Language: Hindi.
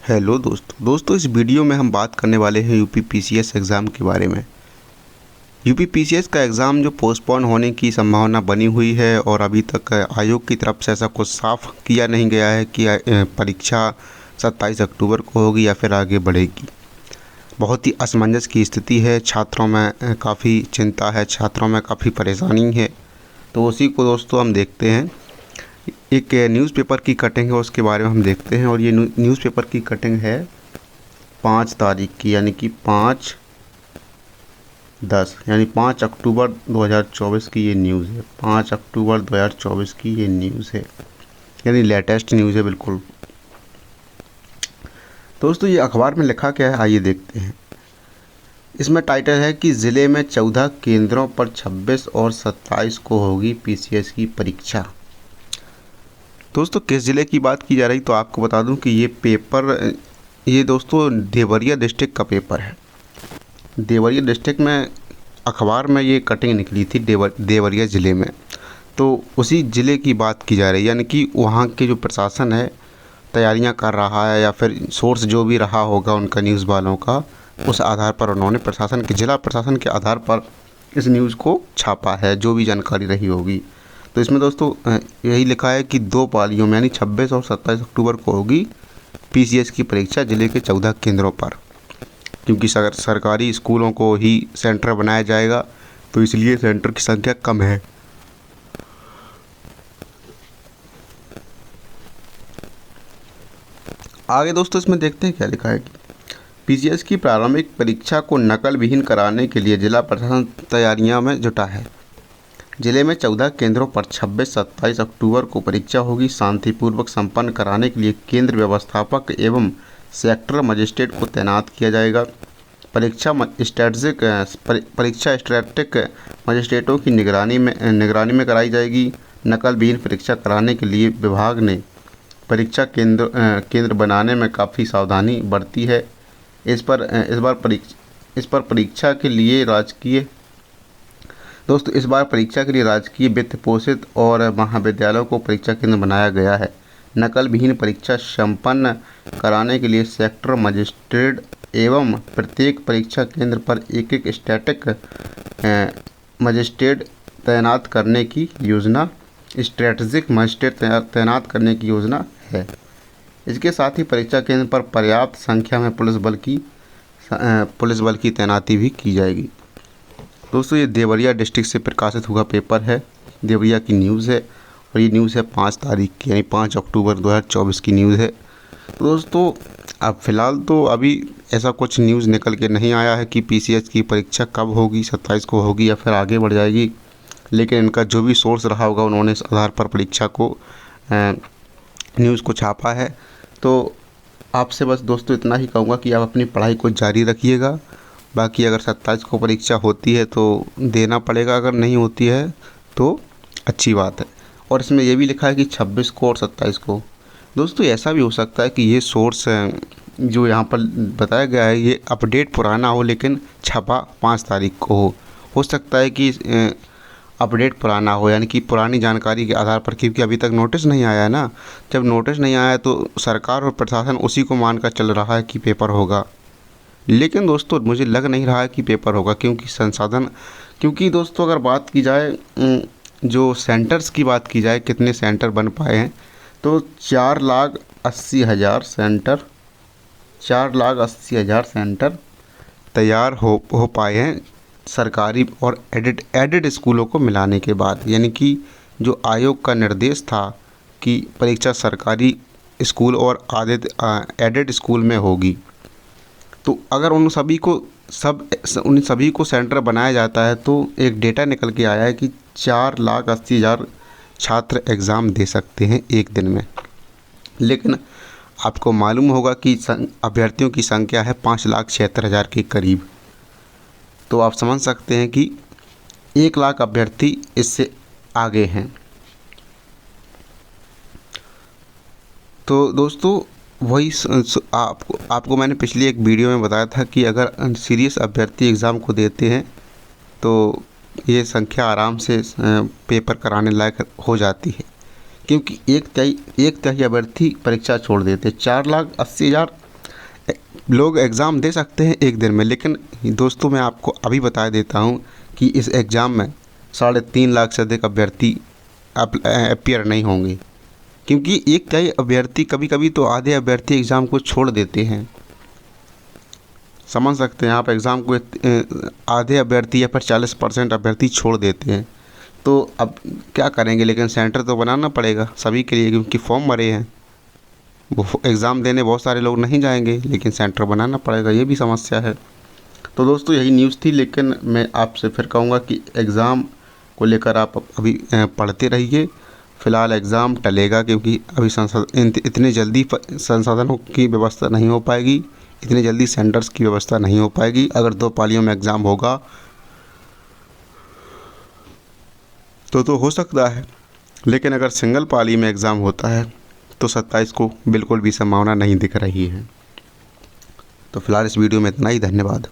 दोस्तों इस वीडियो में हम बात करने वाले हैं यूपी पीसीएस एग्ज़ाम के बारे में। यूपी पीसीएस का एग्ज़ाम जो पोस्टपोन होने की संभावना बनी हुई है और अभी तक आयोग की तरफ से ऐसा कुछ साफ किया नहीं गया है कि परीक्षा 27 अक्टूबर को होगी या फिर आगे बढ़ेगी। बहुत ही असमंजस की स्थिति है, छात्रों में काफ़ी चिंता है, छात्रों में काफ़ी परेशानी है। तो उसी को दोस्तों हम देखते हैं। एक न्यूज़पेपर की कटिंग है, उसके बारे में हम देखते हैं। और ये न्यूज़पेपर की कटिंग है 5 तारीख की, यानी कि 5/10 यानी 5 अक्टूबर 2024 की ये न्यूज़ है। 5 अक्टूबर 2024 की ये न्यूज़ है, यानी लेटेस्ट न्यूज़ है बिल्कुल। दोस्तों ये अखबार में लिखा क्या है, आइए देखते हैं। इसमें टाइटल है कि ज़िले में 14 केंद्रों पर 26 और 27 को होगी पीसीएस की परीक्षा। दोस्तों किस ज़िले की बात की जा रही, तो आपको बता दूं कि ये दोस्तों देवरिया डिस्ट्रिक्ट का पेपर है। देवरिया डिस्ट्रिक्ट में अखबार में ये कटिंग निकली थी देवरिया ज़िले में, तो उसी ज़िले की बात की जा रही है। यानी कि वहाँ के जो प्रशासन है तैयारियाँ कर रहा है, या फिर सोर्स जो भी रहा होगा उनका न्यूज़ वालों का, उस आधार पर उन्होंने जिला प्रशासन के आधार पर इस न्यूज़ को छापा है, जो भी जानकारी रही होगी। तो इसमें दोस्तों यही लिखा है कि 2 पालियों में यानी 26 और 27 अक्टूबर को होगी पीसीएस की परीक्षा ज़िले के 14 केंद्रों पर। क्योंकि सरकारी स्कूलों को ही सेंटर बनाया जाएगा, तो इसलिए सेंटर की संख्या कम है। आगे दोस्तों इसमें देखते हैं क्या लिखा है कि पीसीएस की प्रारंभिक परीक्षा को नकल विहीन कराने के लिए जिला प्रशासन तैयारियों में जुटा है। जिले में 14 केंद्रों पर 26-27 अक्टूबर को परीक्षा होगी। शांतिपूर्वक संपन्न कराने के लिए केंद्र व्यवस्थापक एवं सेक्टर मजिस्ट्रेट को तैनात किया जाएगा। परीक्षा स्टैटिक मजिस्ट्रेटों की निगरानी में कराई जाएगी। नकल विहीन परीक्षा कराने के लिए विभाग ने परीक्षा केंद्र बनाने में काफ़ी सावधानी बरती है। इस बार परीक्षा के लिए राजकीय वित्त पोषित और महाविद्यालयों को परीक्षा केंद्र बनाया गया है। नकल विहीन परीक्षा संपन्न कराने के लिए सेक्टर मजिस्ट्रेट एवं प्रत्येक परीक्षा केंद्र पर एक स्टैटिक मजिस्ट्रेट तैनात करने की योजना है। इसके साथ ही परीक्षा केंद्र पर पर्याप्त संख्या में पुलिस बल की तैनाती भी की जाएगी। दोस्तों ये देवरिया डिस्ट्रिक्ट से प्रकाशित हुआ पेपर है, देवरिया की न्यूज़ है, और ये न्यूज़ है 5 तारीख की, यानी 5 अक्टूबर 2024 की न्यूज़ है। तो दोस्तों अब फ़िलहाल तो अभी ऐसा कुछ न्यूज़ निकल के नहीं आया है कि पीसीएस की परीक्षा कब होगी, 27 को होगी या फिर आगे बढ़ जाएगी। लेकिन इनका जो भी सोर्स रहा होगा उन्होंने इस आधार पर परीक्षा को न्यूज़ को छापा है। तो आपसे बस दोस्तों इतना ही कहूँगा कि आप अपनी पढ़ाई को जारी रखिएगा। बाकी अगर 27 को परीक्षा होती है तो देना पड़ेगा, अगर नहीं होती है तो अच्छी बात है। और इसमें यह भी लिखा है कि 26 को और 27 को। दोस्तों ऐसा भी हो सकता है कि ये सोर्स जो यहाँ पर बताया गया है ये अपडेट पुराना हो, लेकिन छपा 5 तारीख को हो सकता है कि अपडेट पुराना हो, यानी कि पुरानी जानकारी के आधार पर, क्योंकि अभी तक नोटिस नहीं आया है ना। जब नोटिस नहीं आया तो सरकार और प्रशासन उसी को मानकर चल रहा है कि पेपर होगा। लेकिन दोस्तों मुझे लग नहीं रहा है कि पेपर होगा, क्योंकि दोस्तों अगर बात की जाए जो सेंटर्स की बात की जाए, कितने सेंटर बन पाए हैं, तो 4,80,000 सेंटर तैयार हो पाए हैं सरकारी और एडेड स्कूलों को मिलाने के बाद। यानी कि जो आयोग का निर्देश था कि परीक्षा सरकारी स्कूल और एडेड स्कूल में होगी, तो अगर उन सभी को सेंटर बनाया जाता है तो एक डेटा निकल के आया है कि 4,80,000 छात्र एग्ज़ाम दे सकते हैं एक दिन में। लेकिन आपको मालूम होगा कि अभ्यर्थियों की संख्या है 5,76,000 के करीब। तो आप समझ सकते हैं कि 1 लाख अभ्यर्थी इससे आगे हैं। तो दोस्तों वही आपको मैंने पिछली एक वीडियो में बताया था कि अगर सीरियस अभ्यर्थी एग्ज़ाम को देते हैं तो ये संख्या आराम से पेपर कराने लायक हो जाती है। क्योंकि एक तिहाई अभ्यर्थी परीक्षा छोड़ देते। 4,80,000 लोग एग्ज़ाम दे सकते हैं एक दिन में, लेकिन दोस्तों मैं आपको अभी बता देता हूँ कि इस एग्ज़ाम में 3.5 लाख से अधिक अभ्यर्थी अपीयर नहीं होंगे, क्योंकि एक कई अभ्यर्थी, कभी कभी तो आधे अभ्यर्थी एग्ज़ाम को छोड़ देते हैं। समझ सकते हैं आप, एग्ज़ाम को आधे अभ्यर्थी या फिर 40% अभ्यर्थी छोड़ देते हैं। तो अब क्या करेंगे, लेकिन सेंटर तो बनाना पड़ेगा सभी के लिए, क्योंकि फॉर्म भरे हैं। वो एग्ज़ाम देने बहुत सारे लोग नहीं जाएंगे, लेकिन सेंटर बनाना पड़ेगा, ये भी समस्या है। तो दोस्तों यही न्यूज़ थी, लेकिन मैं आपसे फिर कहूँगा कि एग्ज़ाम को लेकर आप अभी पढ़ते रहिए। फ़िलहाल एग्ज़ाम टलेगा, क्योंकि अभी इतने जल्दी संसाधनों की व्यवस्था नहीं हो पाएगी, इतनी जल्दी सेंटर्स की व्यवस्था नहीं हो पाएगी। अगर 2 पालियों में एग्ज़ाम होगा तो हो सकता है, लेकिन अगर सिंगल पाली में एग्ज़ाम होता है तो 27 को बिल्कुल भी संभावना नहीं दिख रही है। तो फिलहाल इस वीडियो में इतना ही। धन्यवाद।